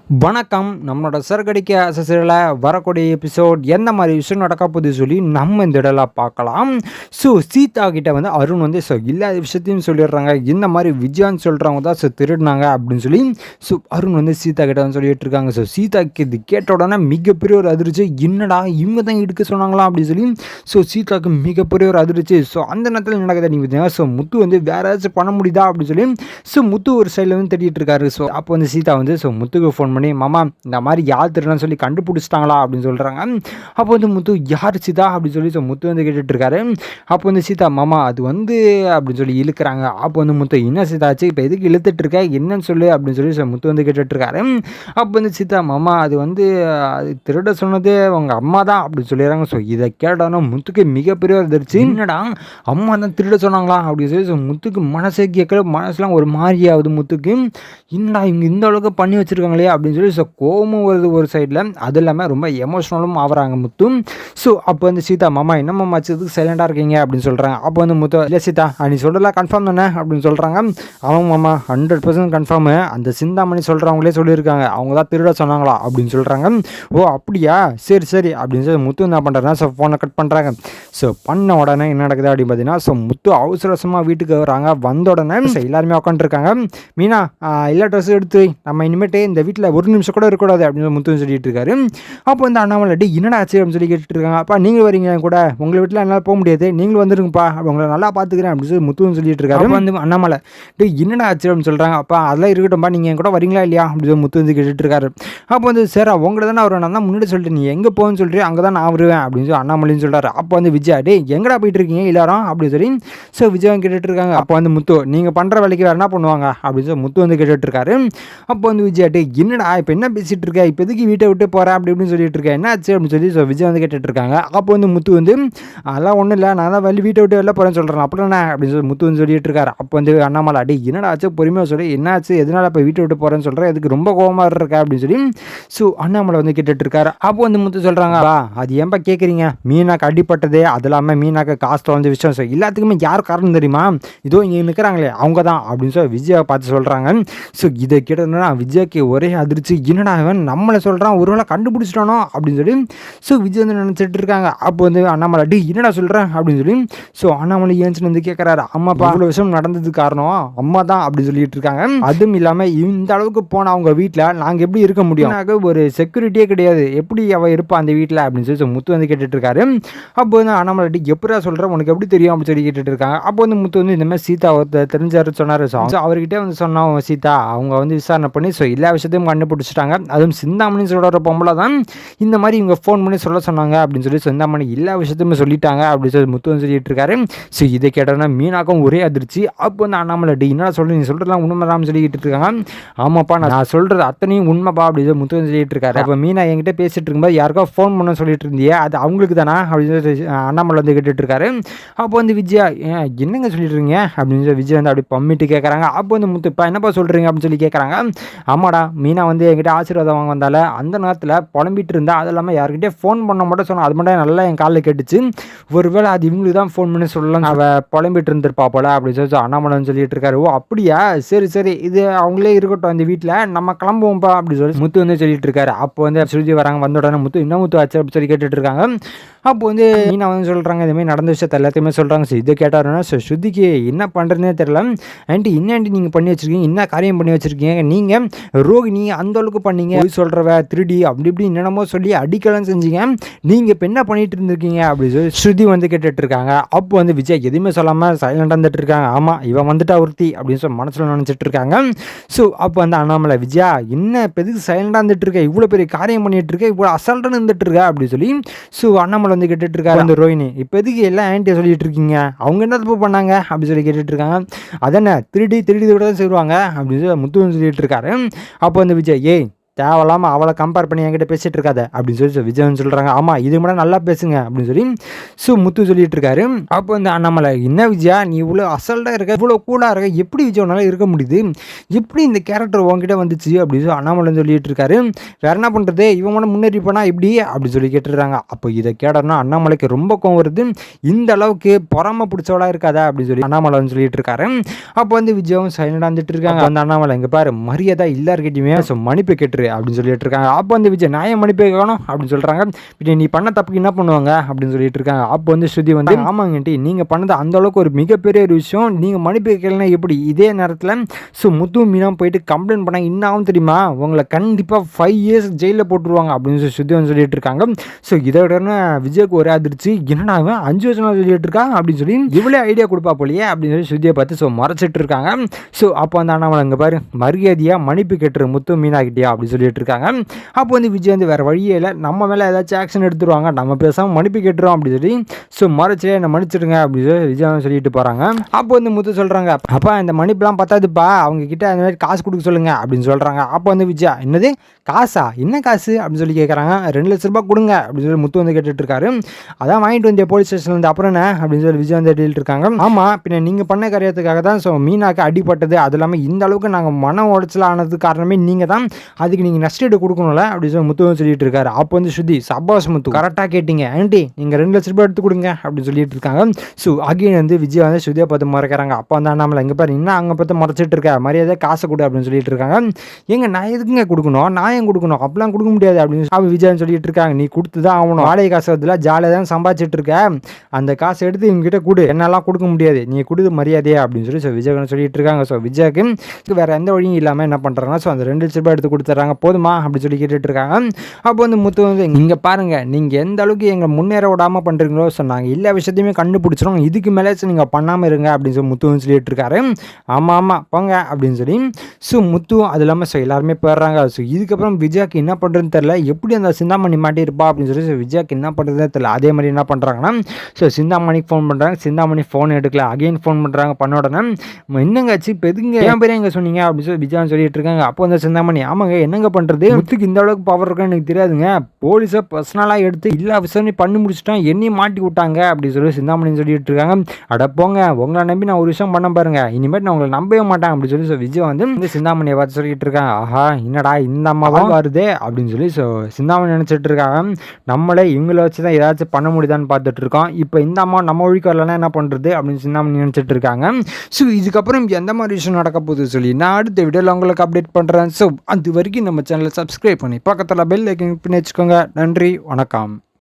வணக்கம். நம்மளோட சரக்கடிக்க அசசில் வரக்கூடிய எபிசோட் எந்த மாதிரி விஷயம் நடக்க போகுது சொல்லி நம்ம இந்த இடலாம் பார்க்கலாம். ஸோ சீதா கிட்ட வந்து அருண் வந்து இல்லாத விஷயத்தையும் சொல்லிடுறாங்க. இந்த மாதிரி விஜயான்னு சொல்கிறவங்க தான் திருடினாங்க அப்படின்னு சொல்லி அருண் வந்து சீதா கிட்ட வந்து சொல்லிட்டு இருக்காங்க. சீதாக்கு இது கேட்ட உடனே மிகப்பெரிய ஒரு அதிர்ச்சி. என்னடா இவங்க தான் எடுக்க சொன்னாங்களா அப்படின்னு சொல்லி சீதாக்கு மிகப்பெரிய ஒரு அதிர்ச்சி. அந்த நேரத்தில் நடக்குது நீங்கள் பார்த்தீங்கன்னா முத்து வந்து வேற ஏதாச்சும் பண்ண முடியுதா அப்படின்னு சொல்லி முத்து ஒரு சைடில் வந்து தேடிட்டு இருக்காரு. அப்போ வந்து சீதா வந்து முத்துக்கு ஃபோன் பண்ணி மாமா இந்த மாதிரி யார் திருடன்னு சொல்லி கண்டுபிடிச்சிட்டாங்களா அப்படின்னு சொல்கிறாங்க. அப்போ வந்து முத்து யார் சீதா அப்படின்னு சொல்லி முத்து வந்து கேட்டுட்டு இருக்காரு. அப்போ வந்து சீதா மாமா அது வந்து அப்படின்னு சொல்லி இழுக்கிறாங்க. அப்போ வந்து முத்து என்ன சீதாச்சு இப்போ எதுக்கு இழுத்துட்டு இருக்க என்னன்னு சொல்லு அப்படின்னு சொல்லி முத்து வந்து கேட்டுட்டு இருக்காரு. அப்போ வந்து சீதா மாமா அது வந்து அது திருட சொன்னது அவங்க அம்மா தான் அப்படின்னு சொல்லிடுறாங்க. இதை கேட்டாலும் முத்துக்கு மிகப்பெரிய அதிர்ச்சி. என்னடா அம்மா தான் திருட சொன்னாங்களா அப்படின்னு சொல்லி முத்துக்கு மனசே கேட்கல. மனசுலாம் ஒரு மாதிரி ஆகுது முத்துக்கு. என்னடா இவங்க இந்த அளவுக்கு பண்ணி வச்சுருக்காங்களே அப்படின்னு சொல்லி கோபமும் வருது ஒரு சைடில். அது இல்லாமல் ரொம்ப எமோஷ்னலும் ஆகிறாங்க முத்து. அப்போ வந்து சீதா மாமா என்ன மாமா இதுக்கு சைலண்டாக இருக்கீங்க அப்படின்னு சொல்கிறாங்க. அப்போ வந்து முத்து இல்லை சீதா நீ சொல்லலாம் கன்ஃபார்ம் தானே அப்படின்னு சொல்கிறாங்க. அவங்க மாமா 100% கன்ஃபார்மு அந்த சிந்தாமணி சொல்கிறவங்களே சொல்லியிருக்காங்க அவங்க தான் திருட சொன்னாங்களா அப்படின்னு சொல்கிறாங்க. ஓ அப்படியா சரி சரி அப்படின்னு சொல்லி முத்து என்ன பண்ணுறாங்கன்னா ஃபோனை கட் பண்ணுறாங்க. பண்ண உடனே என்ன நடக்குது அப்படின்னு பார்த்தீங்கன்னா முத்து அவசர அவசரமாக வீட்டுக்கு வராங்க. வந்த உடனே எல்லாருமே உட்காந்துருக்காங்க. மீனா எல்லா ட்ரெஸ்ஸும் எடுத்து நம்ம இனிமேட்டு இந்த வீட்டில் ஒரு நிமிஷம் கூட இருக்கக்கூடாது அப்படின்னு முத்து சொல்லிட்டு இருக்காரு. அப்போ வந்து அண்ணாமலை என்னடா ஆச்சு அப்படின்னு சொல்லி கேட்டுட்டு இருக்காங்க. அப்பா நீங்கள் வரீங்க கூட உங்களை வீட்டில் என்னால் போக முடியாது நீங்களும் வந்துருங்கப்பா உங்களை நல்லா பார்த்துக்கிறேன் அப்படின்னு சொல்லி முத்துன்னு சொல்லிட்டு இருக்காரு. வந்து அண்ணாமலை என்னடா ஆச்சு அப்படின்னு சொல்கிறாங்க. அப்பா அதெல்லாம் இருக்கட்டும்பா நீங்கள் என் கூட வரீங்களா இல்லையா அப்படின்னு சொல்லி முத்து வந்து கேட்டுட்டு இருக்காரு. அப்போ வந்து சரி உங்களை தானே வருவேன் நான் தான் முன்னாடி சொல்லிட்டு நீ எங்கே போகணும்னு சொல்லிட்டு அங்கே தான் நான் வருவேன் அப்படின்னு சொல்லி அண்ணாமலைன்னு சொல்கிறாரு. அப்போ வந்து விஜயா எங்கடா போயிட்டு இருக்கீங்க எல்லாரும் அப்படின்னு சொல்லி விஜயம் கேட்டுட்டு இருக்காங்க. அப்போ வந்து முத்து நீங்கள் பண்ணுற வேலைக்கு வேறு என்ன பண்ணுவாங்க அப்படின்னு சொல்லி முத்து வந்து கேட்டுட்டு இருக்காரு. அப்போ வந்து விஜயாட்டு என்னடா இப்போ என்ன பேசிகிட்டு இருக்க இப்போ எதுக்கு வீட்டை விட்டு போகிறேன் அப்படி இப்படின்னு சொல்லிட்டு இருக்கேன் என்ன ஆச்சு அப்படின்னு சொல்லி விஜய் வந்து கேட்டுட்டு இருக்காங்க. அப்போ வந்து முத்து வந்து அதெல்லாம் ஒன்றும் இல்லை நான் தான் வீட்டை விட்டு வெளில போகிறேன்னு சொல்கிறேன் அப்புறம் என்ன அப்படின்னு சொல்லி முத்து வந்து சொல்லிட்டு இருக்காரு. அப்போ வந்து அண்ணாமலை என்னடா ஆச்சு பொறுமையாக சொல்லி என்ன ஆச்சு எதனால இப்போ வீட்டை விட்டு போகிறேன்னு சொல்கிறேன் எதுக்கு ரொம்ப கோபமாக இருக்கா அப்படின்னு சொல்லி அண்ணாமலை வந்து கேட்டுட்டு இருக்காரு. அப்போ வந்து முத்து சொல்கிறாங்க அது ஏன்பா கேட்குறீங்க மீனாக்கு அடிப்பட்டது அது இல்லாமல் மீனாக்கு காசு தொலைஞ்ச விஷயம் எல்லாத்துக்குமே யார் காரணம் தெரியுமா இதோ இங்கே நிற்கிறாங்களே அவங்க தான் அப்படின்னு சொல்லி விஜயை பார்த்து சொல்கிறாங்க. இதை கேட்டதுன்னா விஜய்க்கு ஒரே அதிர்ச்சி. என்னடா அவன் நம்மளை சொல்கிறான் ஒருவேளை கண்டுபிடிச்சிட்டானோ அப்படின்னு சொல்லி விஜய் வந்து நினச்சிட்டு இருக்காங்க. அப்போ வந்து அண்ணாமலை என்னடா சொல்கிறேன் அப்படின்னு சொல்லி அண்ணாமலை ஏன்ச்சுன்னு வந்து கேட்குறாரு. அம்மாப்பா இவ்வளோ விஷயம் நடந்தது காரணம் அம்மா தான் அப்படின்னு சொல்லிட்டு இருக்காங்க. அதுவும் இல்லாமல் இந்த அளவுக்கு போன அவங்க வீட்டில் நாங்கள் எப்படி இருக்க முடியும் ஒரு செக்யூரிட்டியே கிடையாது எப்படி அவள் இருப்பா அந்த வீட்டில் அப்படின்னு சொல்லி முத்து வந்து கேட்டுட்டு இருக்காரு. அப்போ வந்து அண்ணாமலை எப்படா சொல்கிறேன் உனக்கு எப்படி தெரியும் அப்படின்னு சொல்லி கேட்டுட்டு இருக்காங்க. அப்போ வந்து முத்து வந்து இந்த மாதிரி சீதா தெரிஞ்சாரு சொன்னார். அவர்கிட்ட வந்து சொன்னோம் சீதா அவங்க வந்து விசாரணை பண்ணி எல்லா விஷயத்தையும் கண்டுபிடிச்சிட்டாங்க. அதுவும் சிந்தாமணி சொல்கிற பொம்பளை தான் இந்த மாதிரி இவங்க ஃபோன் பண்ணி சொல்ல சொன்னாங்க அப்படின்னு சொல்லி சிந்தாமணி எல்லா விஷயத்தையுமே சொல்லிட்டாங்க அப்படின்னு சொல்லி முத்து வந்து சொல்லிட்டு இருக்காரு. இதை கேட்டோன்னா மீனாக்கும் ஒரே அதிர்ச்சி. அப்போ வந்து அண்ணாமலை என்னடா சொல்லி நீ சொல்கிறதுலாம் உண்மைதான் சொல்லிக்கிட்டு இருக்காங்க. ஆமாப்பா நான் சொல்கிறது அத்தனையும் உண்மைப்பா அப்படின்னு சொல்லி முத்து வந்து சொல்லிட்டு இருக்காரு. அப்போ மீனா என்கிட்ட பேசிட்டு இருக்கும்போது யாருக்கோ ஃபோன் பண்ண சொல்லிட்டு இருந்தியே அது அவங்களுக்கு தானா அப்படின்னு சொல்லி அண்ணாமலை வந்து கேட்டுட்டு இருக்காரு. அப்போ வந்து விஜயா என்னங்க சொல்லிட்டு இருக்கீங்க அப்படின்னு சொல்லி விஜய் வந்து அப்படி பம்மிட்டு கேட்குறாங்க. அப்போ வந்து முத்துப்பா என்னப்பா சொல்கிறீங்க அப்படின்னு சொல்லி கேட்குறாங்க. ஆமாடா மீனா வந்து என்கிட்ட ஆசீர்வாதம் வாங்க வந்தால அந்த நேரத்தில் புலம்பிட்டு இருந்தா அது இல்லாமல் யார்கிட்டே ஃபோன் பண்ண மட்டும் சொன்னால் அது மட்டும் நல்லா என் காலில் கேட்டுச்சு ஒருவேளை அது இவங்களுக்கு தான் ஃபோன் பண்ணி சொல்லலாம் அவள் புலம்பிட்டு இருந்திருப்பா போல அப்படின்னு சொல்லி அண்ணாமலைன்னு சொல்லிட்டு இருக்காரு. ஓ அப்படியா சரி சரி இது அவங்களே இருக்கட்டும் அந்த வீட்டில் நம்ம கிளம்புவோம்ப்பா அப்படின்னு சொல்லி முத்து வந்து சொல்லிட்டு இருக்காரு. அப்போ வந்து ஸ்ருதி வராங்க. வந்த உடனே முத்து என்ன முத்து ஆச்சு அப்படின்னு சொல்லி கேட்டுட்டு இருக்காங்க. அப்போ வந்து மீனா வந்து சொல்கிறாங்க இதுமாதிரி நடந்த விஷயத்த எல்லாத்தையுமே சொல்கிறாங்க. இதை கேட்டாருன்னா ஸ்ருதிக்கு என்ன பண்ணுறதுனே தெரியல. ஆண்டி என்ன ஆண்டி நீங்கள் பண்ணி வச்சுருக்கீங்க என்ன காரியம் பண்ணி வச்சுருக்கீங்க நீங்கள் ரோகிணி அந்த அளவுக்கு பண்ணீங்க போய் சொல்கிறவ திருடி அப்படி இப்படி என்னென்னமோ சொல்லி அடிக்கலாம் செஞ்சீங்க நீங்கள் இப்போ என்ன பண்ணிட்டு இருந்திருக்கீங்க அப்படின்னு சொல்லி ஸ்ருதி வந்து கேட்டுட்டு இருக்காங்க. அப்போ வந்து விஜய் எதுவுமே சொல்லாமல் சைலண்டாக இருந்துட்டு இருக்காங்க. ஆமாம் இவன் வந்துட்டா ஒருத்தி அப்படின்னு சொல்லி மனசில் நினச்சிட்டு இருக்காங்க. அப்போ வந்து அண்ணாமலை விஜயா என்ன இப்போ எதுக்கு சைலண்டாக இருந்துட்டு இருக்க இவ்வளோ பெரிய காரியம் பண்ணிட்டு இருக்க இவ்வளோ அசால்ட்டாக இருந்துட்டு இருக்கா அப்படின்னு சொல்லி அண்ணாமலை வந்து கேட்டுட்டு இருக்காரு. அந்த ரோஹிணி இப்போ எதுக்கு எல்லாம் ஆன்ட்டியை சொல்லிட்டு இருக்கீங்க அவங்க என்ன தப்பு பண்ணாங்க அப்படின்னு சொல்லி கேட்டுட்டு இருக்காங்க. அதென்ன திருடி கூட தான் செய்வாங்க அப்படின்னு சொல்லி முத்து சொல்லிட்டு இருக்காரு. அப்போ வந்து விஜய் தேவையில்லாமல் அவளை கம்பேர் பண்ணி என்கிட்ட பேசிகிட்டு இருக்காத அப்படின்னு சொல்லி விஜயன் சொல்கிறாங்க. ஆமாம் இது மட்டும் நல்லா பேசுங்க அப்படின்னு சொல்லி முத்து சொல்லிட்டு இருக்காரு. அப்போ வந்து அண்ணாமலை என்ன விஜயா நீ இவ்வளோ அசல்ட்டாக இருக்க இவ்வளோ கூலாக இருக்க எப்படி விஜயனால இருக்க முடியுது எப்படி இந்த கேரக்டர் உங்ககிட்ட வந்துச்சு அப்படின்னு சொல்லி அண்ணாமலை சொல்லிட்டு இருக்காரு. வேற என்ன பண்ணுறது இவன் மட்டும் முன்னேறி போனா இப்படி அப்படின்னு சொல்லி கேட்டுருக்காங்க. அப்போ இதை கேட்டோம்னா அண்ணாமலைக்கு ரொம்ப கோவம் வருது. இந்த அளவுக்கு பொறாம பிடிச்சவளா இருக்காதா அப்படின்னு சொல்லி அண்ணாமலை சொல்லிட்டு இருக்காரு. அப்போ வந்து விஜயும் சைலண்டாக வந்துட்டு இருக்காங்க. அந்த அண்ணாமலை இங்கே பாரு மரியாதை எல்லாருக்கிட்டையுமே மன்னிப்பு கேட்டுரு அப்படின்னு சொல்லிட்டு இருக்காங்க. அப்போ வந்து விஜய் நான் ஏன் மன்னிப்பு கேட்கணும் அப்படின்னு சொல்கிறாங்க. பின்ன நீ பண்ண தப்புக்கு என்ன பண்ணுவாங்க அப்படின்னு சொல்லிட்டு இருக்காங்க. அப்போ வந்து ஸ்ருதி வந்து ஆமாங்கட்டி நீங்கள் பண்ணது அந்தளவுக்கு ஒரு மிகப்பெரிய ஒரு விஷயம், நீங்கள் மன்னிப்பு கேட்கலன்னா எப்படி? இதே நேரத்தில் முத்து மீனா போயிட்டு கம்ப்ளைண்ட் பண்ணால் என்ன ஆகும் தெரியுமா? உங்களை கண்டிப்பாக 5 இயர்ஸ் ஜெயிலில் போட்டுருவாங்க அப்படின்னு சொல்லி ஸ்ருதி வந்து சொல்லிட்டு இருக்காங்க. இதோட விஜய்க்கு ஒரே அதிர்ச்சி, என்னடா 5 வருஷம் சொல்லிட்டு இருக்கா அப்படின்னு சொல்லி இவ்வளோ ஐடியா கொடுப்பா போலியே அப்படின்னு சொல்லி ஸ்ருதியை பார்த்து மறைச்சிட்டு இருக்காங்க. அப்போ வந்து அண்ணாமலை இங்கே பாரு மரியாதையாக மன்னிப்பு கேட்டுரு முத்து மீனா கிட்டியா அப்படின்னு சொல்லிட்டு இருக்காங்க. அப்போ வந்து விஜய் வந்து வேறு வழியே இல்லை, நம்ம மேலே ஏதாச்சும் ஆக்ஷன் எடுத்துருவாங்க, நம்ம பேசாமல் மன்னிப்பு கேட்டுருவோம் அப்படின்னு சொல்லி மறைச்சிலே என்ன மன்னிச்சிடுங்க அப்படின்னு சொல்லி விஜய் சொல்லிட்டு போகிறாங்க. அப்போ வந்து முத்து சொல்கிறாங்க, அப்பா இந்த மன்னிப்புலாம் பத்தாதுப்பா, அவங்க கிட்ட அந்த மாதிரி காசு கொடுக்க சொல்லுங்க அப்படின்னு சொல்கிறாங்க. அப்போ வந்து விஜய் என்னது காசா, என்ன காசு அப்படின்னு சொல்லி கேட்குறாங்க. 2 லட்ச ரூபாய் கொடுங்க அப்படின்னு சொல்லி முத்து வந்து கேட்டுட்டு இருக்காரு. அதான் வாங்கிட்டு வந்தேன் போலீஸ் ஸ்டேஷன்லேருந்து, அப்புறம் என்ன அப்படின்னு சொல்லி விஜய் வந்து எழுதிட்டு இருக்காங்க. ஆமாம் பின்ன நீங்கள் பண்ண காரியத்துக்காக தான் மீனாக்கு அடிப்பட்டது, அது இல்லாமல் இந்த அளவுக்கு நாங்கள் மன உடைச்சல் ஆனதுக்கு காரணமே நீங்கள் தான், அதுக்கு நீங்கள் நஷ்டீடு கொடுக்கணும்ல அப்படின்னு சொல்லி முத்து வந்து சொல்லிட்டு இருக்காரு. அப்போ வந்து ஸ்ருதி சபாஸ் முத்து கரெக்டாக கேட்டீங்க ஆண்டி, நீங்கள் 2 லட்ச ரூபாய் எடுத்து கொடுங்க அப்படின்னு சொல்லிட்டு இருக்காங்க. அகைன் வந்து விஜய் வந்து ஸ்ருதியை பார்த்து மறைக்கிறாங்க. அப்போ வந்து அண்ணாமலை இங்கே பாரு இன்னும் அங்கே பார்த்து மறைச்சிட்டு இருக்க, மரியாதை காசை கொடு அப்படின்னு சொல்லிட்டு இருக்காங்க. எங்க நான் எதுக்குங்க கொடுக்கணும், நான் ஏன் கொடுக்கணும், அப்பெல்லாம் கொடுக்க முடியாது அப்படின்னு அவன் விஜய் சொல்லிட்டு இருக்காங்க. நீ கொடுத்து தான் ஆகணும், வாடகை காசு வந்து ஜாலியாக தான் சம்பாதிச்சிட்டு இருக்க, அந்த காசை எடுத்து இவங்ககிட்ட கொடு, என்னெல்லாம் கொடுக்க முடியாது, நீ கொடுத்து மரியாதையா அப்படின்னு சொல்லி விஜய் சொல்லிட்டு இருக்காங்க. விஜய்க்கு வேற எந்த வழியும் இல்லாமல் என்ன பண்ணுறாங்கன்னா அந்த 2 லட்ச ரூபாய் எடுத்து கொடுத்துட்றாங்க, போதுமா அப்படின்னு சொல்லி கேட்டுட்டு இருக்காங்க. அப்போ வந்து முத்து வந்து இங்கே பாருங்க நீங்கள் எந்த அளவுக்கு எங்களை முன்னேற விடாமல் பண்ணுறீங்களோ சொன்னாங்க, எல்லா விஷயத்தையுமே கண்டுபிடிச்சிடும், இதுக்கு மேலே நீங்கள் பண்ணாமல் இருங்க அப்படின்னு சொல்லி முத்து வந்து சொல்லிட்டு இருக்காரு. ஆமாம் போங்க அப்படின்னு சொல்லி முத்து அது இல்லாமல் எல்லாருமே போயிடுறாங்க. இதுக்கப்புறம் விஜய்க்கு என்ன பண்ணுறதுன்னு தெரியல, எப்படி அந்த சிந்தாமணி மாட்டி இருப்பா அப்படின்னு சொல்லி விஜய்க்கு என்ன பண்ணுறதுனே தெரியல. அதே மாதிரி என்ன பண்ணுறாங்கன்னா சிந்தாமணிக்கு ஃபோன் பண்ணுறாங்க, சிந்தாமணி ஃபோன் எடுக்கல, அகைன் ஃபோன் பண்ணுறாங்க, பண்ண உடனே என்னங்காச்சு இப்போ எதுங்க என் பேர் எங்கே சொன்னீங்க அப்படின்னு சொல்லி விஜய் சொல்லிட்டு இருக்காங்க. அப்போ அந்த சிந்தாமணி ஆமாங்க என்னங்க பண்ணுறது, முத்துக்கு இந்த அளவுக்கு பவர் இருக்குன்னு எனக்கு தெரியாதுங்க, போலீஸை பர்சனலாக எடுத்து எல்லா விசாரணை பண்ணி முடிச்சுட்டோம், என்னையும் மாட்டி விட்டாங்க அப்படின்னு சொல்லி சிந்தாமணி சொல்லிட்டு இருக்காங்க. அட போங்க, உங்களை நம்பி நான் ஒரு விஷயம் பண்ண பாருங்க, இனிமேல் நான் உங்களை நம்பவே மாட்டேன் அப்படின்னு சொல்லி விஜய் வந்து இந்த சிந்தாமணியை பார்த்து சொல்லிட்டு இருக்காங்க. ஆஹா என்னடா இந்த அம்மாவா வருதே அப்படின்னு சொல்லி சிந்தாமணி நினச்சிட்டு இருக்காங்க. நம்மளே இவங்கள வச்சு தான் ஏதாச்சும் பண்ண முடியுதான்னு பார்த்துட்டு இருக்கோம், இப்போ இந்த அம்மா நம்ம ஒழிக்க வரலன்னா என்ன பண்ணுறது அப்படின்னு சிந்தாமணி நினச்சிட்டு இருக்காங்க. இதுக்கப்புறம் எந்த மாதிரி விஷயம் நடக்க போகுது சொல்லி நான் அடுத்த வீடியோவில் உங்களுக்கு அப்டேட் பண்ணுறேன். அது வரைக்கும் நம்ம சேனலை சப்ஸ்கிரைப் பண்ணி பக்கத்தில் பெல் ஐக்கன் பண்ணி வச்சுக்கோங்க. நன்றி, வணக்கம்.